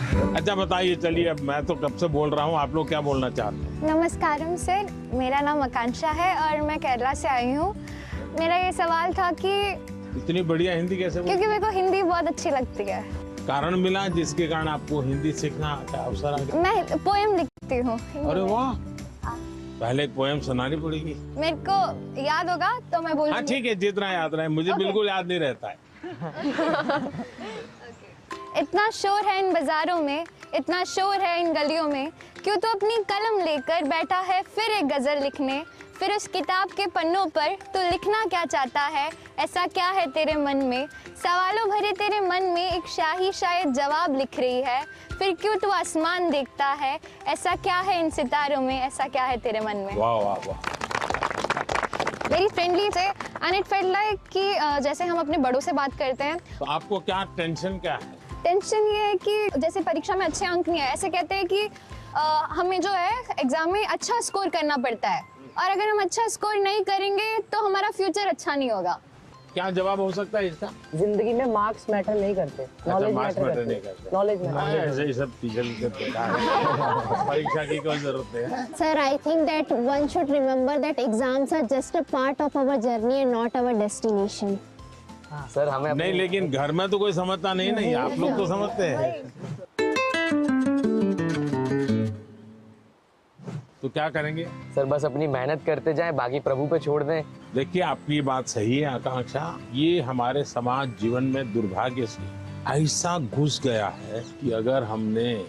अच्छा बताइए, चलिए अब मैं तो कब से बोल रहा हूँ, आप लोग क्या बोलना चाहते हैं? नमस्कारम सर, मेरा नाम आकांक्षा है और मैं केरला से आई हूँ। मेरा ये सवाल था कि इतनी बढ़िया हिंदी कैसे बोलते? क्योंकि मेरे को हिंदी बहुत अच्छी लगती है। कारण मिला जिसके कारण आपको हिंदी सीखना का अवसर आ गया? मैं पोएम लिखती हूँ। अरे वाह, पहले एक पोएम सुनानी पड़ेगी। मेरे को याद होगा तो मैं बोलूँगी। हाँ ठीक है, जितना याद रहे, मुझे बिल्कुल याद नहीं रहता है। इतना शोर है इन बाजारों में, इतना शोर है इन गलियों में, क्यों तो अपनी कलम लेकर बैठा है फिर एक गजल लिखने। फिर उस किताब के पन्नों पर तू लिखना क्या चाहता है, ऐसा क्या है तेरे मन में। सवालों भरे तेरे मन में एक शाही शायद जवाब लिख रही है। फिर क्यों तू आसमान देखता है, ऐसा क्या है इन सितारों में, ऐसा क्या है तेरे मन में। वाह वाह वाह, वेरी फ्रेंडली थे एंड इट फेल्ट लाइक कि जैसे हम अपने बड़ों से बात करते हैं। तो आपको क्या टेंशन क्या है? टेंशन ये है कि जैसे परीक्षा में अच्छे अंक नहीं आए, ऐसे कहते हैं कि हमें जो है एग्जाम में अच्छा स्कोर करना पड़ता है, और अगर हम अच्छा स्कोर नहीं करेंगे तो हमारा फ्यूचर अच्छा नहीं होगा। क्या जवाब हो सकता है इसका? जिंदगी में मार्क्स मैटर नहीं करते, नॉलेज मैटर नहीं करते। Knowledge matter. ऐसे ही सब टीचर परीक्षा की कोई जरूरत नहीं है। Sir, I think that one should remember that exams are just a part of our journey and not our destination. Sir हमें नहीं, लेकिन घर में तो कोई समझता नहीं ना, आप लोग तो समझते हैं। तो क्या करेंगे? सर बस अपनी मेहनत करते जाएं, बाकी प्रभु पे छोड़ दें। देखिए, आपकी बात सही है आकांक्षा, ये हमारे समाज जीवन में दुर्भाग्य से ऐसा घुस गया है कि अगर हमने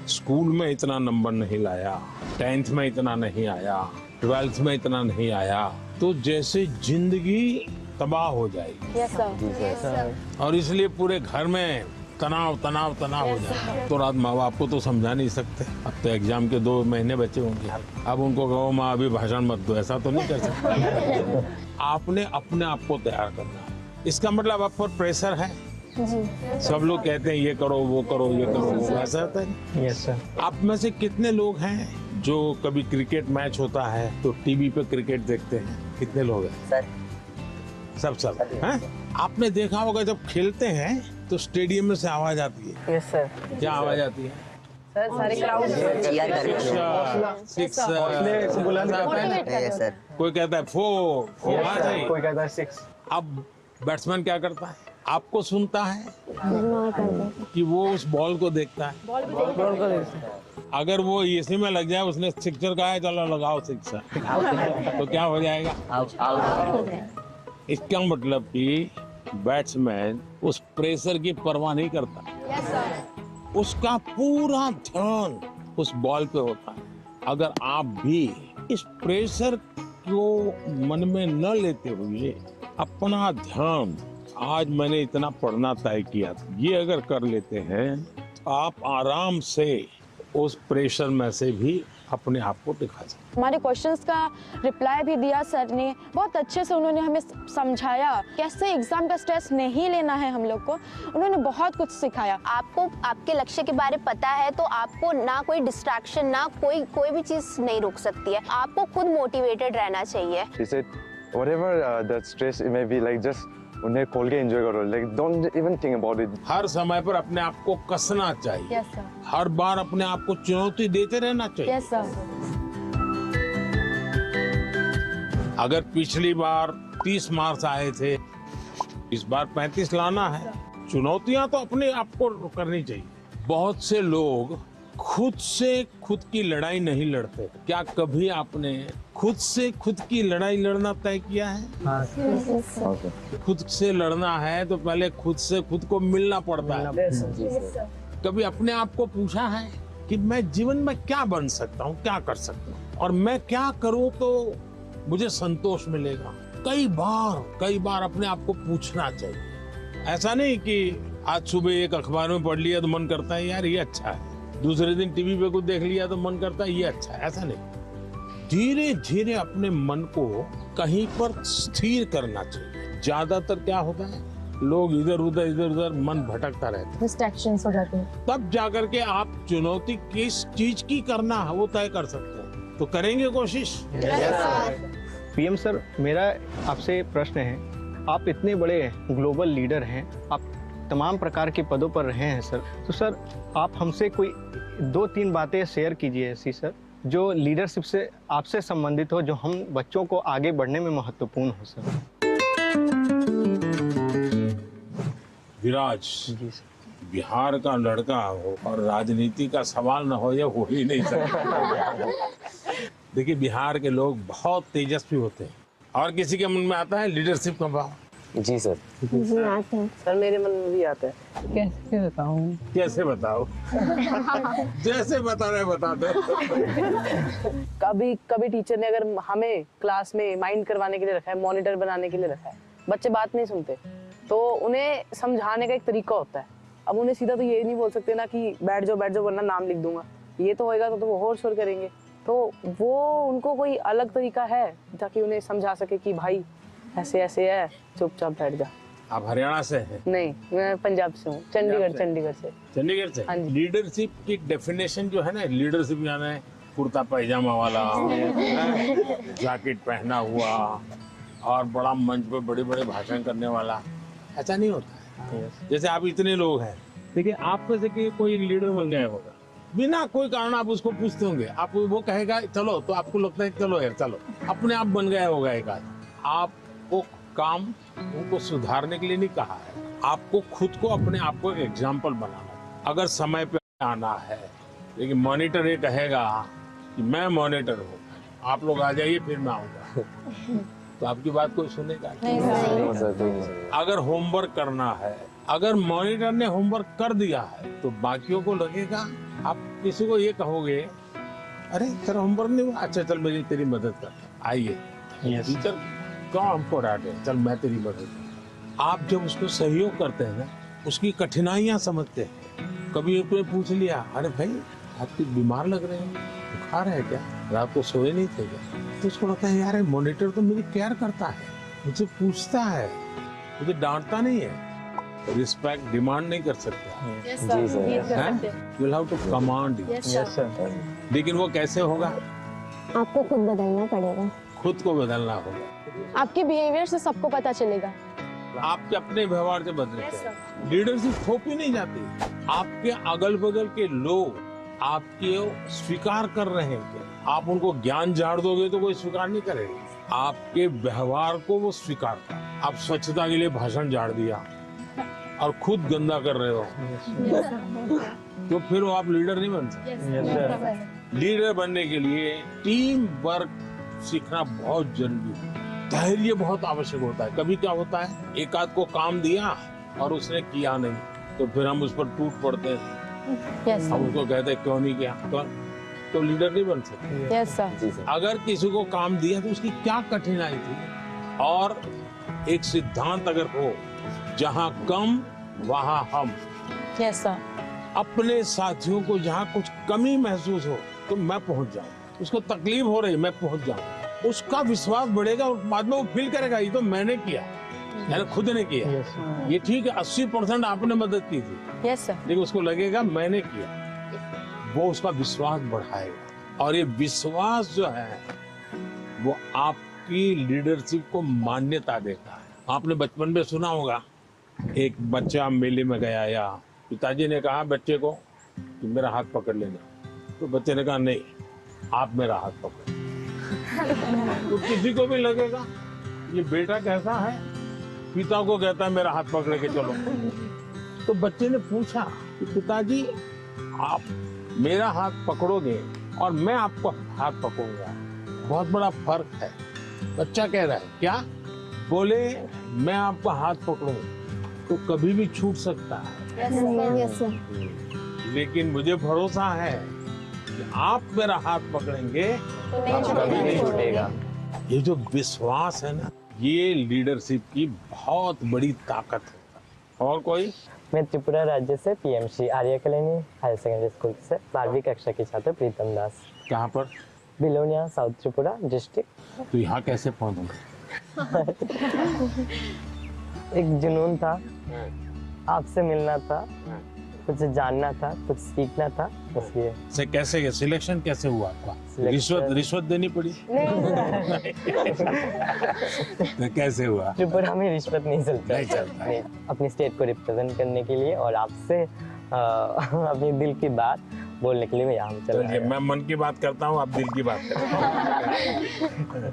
स्कूल में इतना नंबर नहीं लाया, 10th में इतना नहीं आया, 12th में इतना नहीं आया, तो जैसे जिंदगी तबाह हो जाएगी। Yes sir. और इसलिए पूरे घर में तनाव तनाव तनाव हो जाए। तो रात माँ बाप को तो समझा नहीं सकते, अब तो एग्जाम के 2 महीने बचे होंगे, अब उनको कहो माँ अभी भाषण मत दो, ऐसा तो नहीं कर सकते। आपने अपने आप को तैयार करना है। इसका मतलब आप पर प्रेशर है जी। सब लोग कहते हैं ये करो वो करो ये करो, ऐसा होता है? Yes sir. आप में से कितने लोग हैं जो कभी क्रिकेट मैच होता है तो टीवी पे क्रिकेट देखते हैं? कितने लोग हैं? सर सब हैं? आपने देखा होगा जब खेलते हैं तो स्टेडियम में से आवाज आती है। Yes sir. क्या आवाज आती है? सर सारे क्राउड सिक्स, सर। कोई कहता है 4, कोई कहता है 6। अब बैट्समैन क्या करता है? आपको सुनता है कि वो उस बॉल को देखता है? अगर वो इसी में लग जाए, उसने सिक्सर कहा है चलो लगाओ सिक्सर, तो क्या हो जाएगा? इसका मतलब कि बैट्समैन उस प्रेशर की परवाह नहीं करता। Yes sir. उसका पूरा ध्यान उस बॉल पे होता है। अगर आप भी इस प्रेशर को मन में न लेते हुए अपना ध्यान, आज मैंने इतना पढ़ना तय किया, ये अगर कर लेते हैं तो आप आराम से उस प्रेशर में से भी अपने आप को दिखा सकते। हमारे क्वेश्चंस का रिप्लाई भी दिया सर ने, बहुत अच्छे से उन्होंने हमें समझाया कैसे एग्जाम का स्ट्रेस नहीं लेना है हम लोग को। उन्होंने बहुत कुछ सिखाया। आपको आपके लक्ष्य के बारे में पता है तो आपको ना कोई डिस्ट्रैक्शन, ना कोई भी चीज नहीं रोक सकती है। आपको खुद मोटिवेटेड रहना चाहिए। He said, whatever the stress it may be, like just उन्हें खोल के एंजॉय करो, like don't even think about it. हर समय पर अपने आप को कसना चाहिए। Yes sir. हर बार अपने आप को चुनौती देते रहना चाहिए। Yes sir. अगर पिछली बार 30 मार्क्स आए थे, इस बार 35 लाना है। चुनौतियां तो अपने आप को करनी चाहिए। बहुत से लोग खुद से खुद की लड़ाई नहीं लड़ते। क्या कभी आपने खुद से खुद की लड़ाई लड़ना तय किया है? खुद से लड़ना है तो पहले खुद से खुद को मिलना पड़ता है। कभी अपने आप को पूछा है कि मैं जीवन में क्या बन सकता हूँ, क्या कर सकता हूँ, और मैं क्या करूँ तो मुझे संतोष मिलेगा? कई बार अपने आप को पूछना चाहिए। ऐसा नहीं कि आज सुबह एक अखबार में पढ़ लिया तो मन करता है यार ये अच्छा है, दूसरे दिन टीवी पे कुछ देख लिया तो मन करता है ये अच्छा है। ऐसा नहीं, धीरे धीरे अपने मन को कहीं पर स्थिर करना चाहिए। ज्यादातर क्या होता है, लोग इधर उधर मन भटकता रहता है, डिस्ट्रैक्शंस हो जाते हैं। तब जाकर के आप चुनौती किस चीज की करना है वो तय कर सकते हैं। तो करेंगे कोशिश। पीएम सर, मेरा आपसे प्रश्न है, आप इतने बड़े ग्लोबल लीडर हैं, आप तमाम प्रकार के पदों पर रहे हैं सर। तो सर आप हमसे कोई 2-3 बातें शेयर कीजिए ऐसी सर, जो लीडरशिप से आपसे संबंधित हो, जो हम बच्चों को आगे बढ़ने में महत्वपूर्ण हो सर। विराज जी सर। बिहार का लड़का हो और राजनीति का सवाल न हो, ये हो ही नहीं सकता। देखिए, बिहार के लोग बहुत तेजस्वी होते हैं और किसी के मन में आता है लीडरशिप का भाव। जी सर। जी आते हैं सर, मेरे मन में भी आता है। कैसे बताऊं? कैसे बताओ? जैसे बता रहे बता दो। कभी कभी टीचर ने अगर हमें क्लास में माइंड करवाने के लिए रखा है, मॉनिटर बनाने के लिए रखा है, बच्चे बात नहीं सुनते, तो उन्हें समझाने का एक तरीका होता है। अब उन्हें सीधा तो ये नहीं बोल सकते ना कि बैठ जाओ वरना नाम लिख दूंगा, ये तो होएगा तो वो होर शोर करेंगे। तो वो उनको कोई अलग तरीका है ताकि उन्हें समझा सके कि भाई ऐसे ऐसे है, चुपचाप बैठ जा। आप हरियाणा से हैं? नहीं, मैं पंजाब से हूँ, चंडीगढ़ से। चंडीगढ़ से। हाँ जी। लीडरशिप की डेफिनेशन जो है ना, लीडरशिप यानी कुर्ता पैजामा वाला, जैकेट पहना हुआ और बड़ा मंच पे बड़े बड़े भाषण करने वाला, ऐसा नहीं होता है। जैसे आप इतने लोग हैं, देखिए आप में से कोई लीडर बन गया होगा, बिना कोई कारण आप उसको पूछते होंगे, आप वो कहेगा चलो, तो आपको लगता है चलो यार चलो, अपने आप बन गया होगा एक आदमी। आपको काम उनको सुधारने के लिए नहीं कहा है, आपको खुद को अपने आप को एक एग्जाम्पल बनाना है। अगर समय पे आना है, लेकिन मॉनिटर ये कहेगा कि मैं मॉनिटर हूँ, आप लोग आ जाइए फिर मैं आऊंगा, तो आपकी बात कोई सुनेगा नहीं। अगर होमवर्क करना है, अगर मॉनिटर ने होमवर्क कर दिया है, तो बाकियों को लगेगा, आप किसी को ये कहोगे अरे तेरा होमवर्क नहीं हुआ, अच्छा चल मेरी तेरी मदद कर, आइए टीचर क्यों हमको डांटे, चल मैं तेरी मदद कर। आप जब उसको सहयोग करते हैं ना, उसकी कठिनाइयां समझते हैं। कभी एक पूछ लिया, अरे भाई आप कुछ बीमार लग रहे हैं, बुखार है क्या, रात को सोए नहीं थे क्या, तो उसको लगता है यार मॉनिटर तो मेरी केयर करता है, मुझे पूछता है, मुझे डांटता नहीं है। रिस्पेक्ट डिमांड नहीं कर सकता, जी sir. You have to command. लेकिन वो कैसे होगा? आपको खुद बदलना पड़ेगा, खुद को बदलना होगा। आपके बिहेवियर से सबको पता चलेगा। आपके अपने व्यवहार से बदलते हैं। लीडरशिप थोपी नहीं जाती। आपके अगल बगल के लोग आपके स्वीकार कर रहे हैं क्या? आप उनको ज्ञान झाड़ दोगे तो कोई स्वीकार नहीं करेगा, आपके व्यवहार को वो स्वीकार कर। आप स्वच्छता के लिए भाषण झाड़ दिया और खुद गंदा कर रहे हो, तो फिर वो आप लीडर नहीं बन सकते। लीडर बनने के लिए टीम वर्क सीखना बहुत जरूरी है। धैर्य बहुत आवश्यक होता है। कभी क्या होता है, एक आध को काम दिया और उसने किया नहीं, तो फिर हम उस पर टूट पड़ते हैं। हम उसको कहते हैं क्यों नहीं किया, तो लीडर नहीं बन सकते। Yes sir. अगर किसी को काम दिया तो उसकी क्या कठिनाई थी, और एक सिद्धांत अगर हो, जहां कम वहां हम। Yes sir. अपने साथियों को जहां कुछ कमी महसूस हो तो मैं पहुंच जाऊं, उसको तकलीफ हो रही मैं पहुंच जाऊं, उसका विश्वास बढ़ेगा और बाद में वो फील करेगा ये तो मैंने किया, मैंने खुद ने किया। ये ठीक है, 80% आपने मदद की थी, यस सर, लेकिन उसको लगेगा मैंने किया, वो उसका विश्वास बढ़ाएगा। और ये विश्वास जो है वो आपकी लीडरशिप को मान्यता देता है। आपने बचपन में सुना होगा, एक बच्चा मेले में गया या पिताजी ने कहा बच्चे को कि मेरा हाथ पकड़ लेना, तो बच्चे ने कहा नहीं आप मेरा हाथ पकड़। तो किसी को भी लगेगा ये बेटा कैसा है, पिता को कहता है मेरा हाथ पकड़ के चलो। तो बच्चे ने पूछा कि पिताजी आप मेरा हाथ पकड़ोगे और मैं आपको हाथ पकड़ूंगा, बहुत बड़ा फर्क है। बच्चा कह रहा है क्या? बोले मैं आपका हाथ पकड़ूं तो कभी भी छूट सकता है, लेकिन मुझे भरोसा है कि आप मेरा हाथ पकड़ेंगे तो कभी नहीं छूटेगा। ये जो विश्वास है ना, ये लीडरशिप की बहुत बड़ी ताकत है। और कोई? मैं त्रिपुरा राज्य से पीएमसी आर्य कल्याणी हायर सेकेंडरी स्कूल से 12वीं कक्षा की छात्र प्रीतम दास। कहाँ पर? Belonia, south Tripura district. तो यहाँ कैसे पहुँचे? एक जुनून था, आपसे मिलना था, कुछ जानना था, कुछ सीखना था, इसलिए। से कैसे सिलेक्शन कैसे हुआ आपका? रिश्वत देनी पड़ी? तो कैसे हुआ? पर हमें रिश्वत नहीं चलता। नहीं चलता। नहीं, अपनी स्टेट को रिप्रेजेंट करने के लिए और आपसे अपने दिल की बात बोलने के लिए मैं यहाँ चला तो मैं मन की बात करता हूँ, आप दिल की बात करते हैं।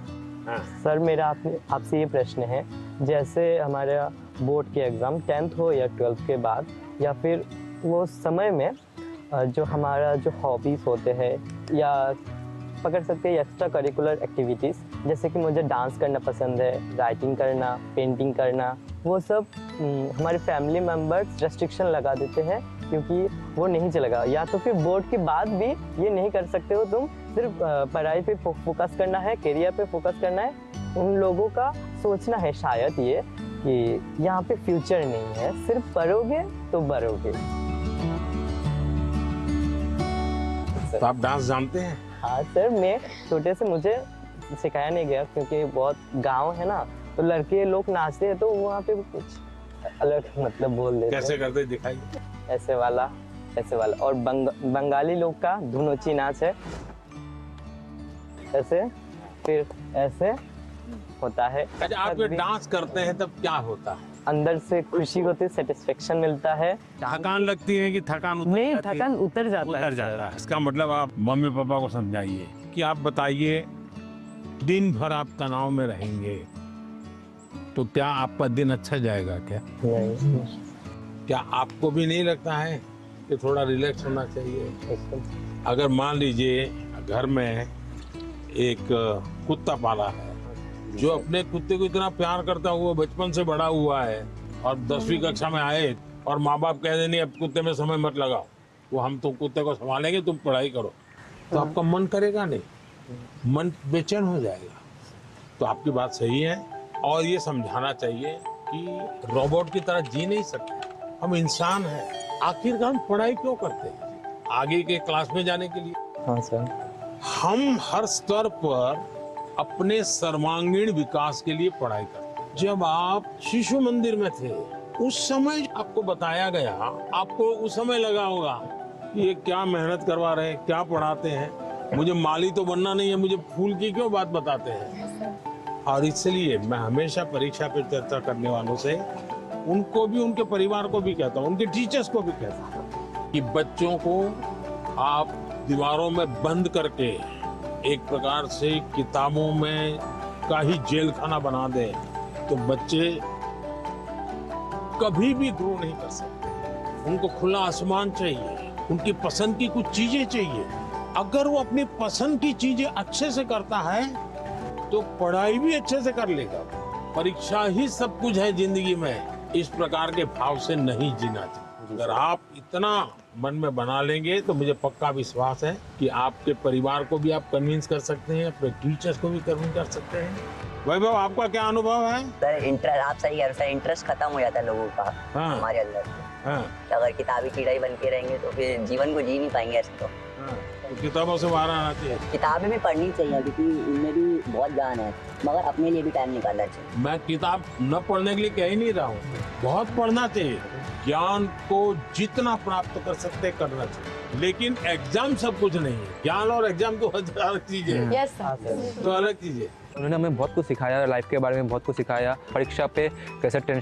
सर मेरा आपसे ये प्रश्न है, जैसे हमारा बोर्ड के एग्ज़ाम 10th हो या 12th के बाद, या फिर वो समय में जो हमारा जो हॉबीज़ होते हैं या पकड़ सकते हैं एक्स्ट्रा करिकुलर एक्टिविटीज़, जैसे कि मुझे डांस करना पसंद है, राइटिंग करना, पेंटिंग करना, वो सब हमारे फैमिली मेम्बर्स रेस्ट्रिक्शन लगा देते हैं क्योंकि वो नहीं चलेगा, या तो फिर बोर्ड के बाद भी ये नहीं कर सकते हो तुम, सिर्फ पढ़ाई पे फोकस करना है, करियर पे फोकस करना है। उन लोगों का सोचना है शायद ये कि यहाँ पे फ्यूचर नहीं है, सिर्फ पढ़ोगे तो बढ़ोगे। तो आप डांस जानते हैं? हाँ सर, मैं छोटे से मुझे सिखाया नहीं गया क्योंकि बहुत गांव है ना, तो लड़के लोग नाचते हैं तो वहाँ पे कुछ अलग मतलब बोल देते हैं। कैसे करते दिखाइए? ऐसे वाला और बंगाली लोग का धुनोची नाच है, ऐसे फिर ऐसे होता है। अच्छा, आप जब डांस करते हैं तब क्या होता है? अंदर से खुशी होती है, सेटिस्फेक्शन मिलता है। थकान लगती है कि थकान नहीं, थकान उतर जाता है। इसका मतलब आप मम्मी पापा को समझाइए कि आप बताइए, दिन भर आप तनाव में रहेंगे तो क्या आपका दिन अच्छा जाएगा? क्या नहीं, क्या आपको भी नहीं लगता है कि थोड़ा रिलैक्स होना चाहिए? अगर मान लीजिए घर में एक कुत्ता पाला है जो अपने कुत्ते को इतना प्यार करता हुआ बचपन से बड़ा हुआ है और 10वीं कक्षा में आए और माँ बाप कह दें नहीं अब कुत्ते में समय मत लगाओ, वो हम तुम कुत्ते को संभालेंगे, तुम पढ़ाई करो, तो आपका मन करेगा नहीं, मन बेचैन हो जाएगा। तो आपकी बात सही है और ये समझाना चाहिए कि रोबोट की तरह जी नहीं सकते, हम इंसान हैं। आखिरकार हम पढ़ाई क्यों करते हैं? आगे के क्लास में जाने के लिए। हाँ सर। हम हर स्तर पर अपने सर्वांगीण विकास के लिए पढ़ाई करते हैं। जब आप शिशु मंदिर में थे उस समय आपको बताया गया, आपको उस समय लगा होगा कि ये क्या मेहनत करवा रहे हैं, क्या पढ़ाते हैं, मुझे माली तो बनना नहीं है, मुझे फूल की क्यों बात बताते हैं। और इसलिए मैं हमेशा परीक्षा पर चर्चा करने वालों से उनको भी, उनके परिवार को भी कहता हूँ, उनके टीचर्स को भी कहता हूँ कि बच्चों को आप दीवारों में बंद करके एक प्रकार से किताबों में का ही जेल खाना बना दे तो बच्चे कभी भी ग्रो नहीं कर सकते। उनको खुला आसमान चाहिए, उनकी पसंद की कुछ चीजें चाहिए। अगर वो अपनी पसंद की चीजें अच्छे से करता है तो पढ़ाई भी अच्छे से कर लेगा। परीक्षा ही सब कुछ है जिंदगी में, इस प्रकार के भाव से नहीं जीना चाहिए। अगर आप इतना मन में बना लेंगे तो मुझे पक्का विश्वास है कि आपके परिवार को भी आप कन्विंस कर सकते हैं, अपने टीचर्स को भी कन्विंस कर सकते हैं। वैभव, आपका क्या अनुभव है? सर इंटरेस्ट, आप सही कह रहे हो सर, इंटरेस्ट खत्म हो जाता है लोगों का हमारे अंदर। तो अगर किताबी कीड़ा ही बन के रहेंगे तो फिर जीवन को जी नहीं पाएंगे ऐसे तो। तो किताबों से बाहर आना चाहिए। किताबें भी पढ़नी चाहिए क्योंकि उनमें भी बहुत ज्ञान है, मगर अपने लिए भी टाइम निकालना चाहिए। मैं किताब न पढ़ने के लिए कह ही नहीं रहा हूँ, बहुत पढ़ना चाहिए, ज्ञान को जितना प्राप्त कर सकते करना चाहिए, लेकिन एग्जाम सब कुछ नहीं है। ज्ञान और एग्जाम तो अलग चीज है। Yes sir. तो अलग चीज है। उन्होंने हमें बहुत कुछ सिखाया, लाइफ के बारे में बहुत कुछ सिखाया, परीक्षा पे कैसे टेंशन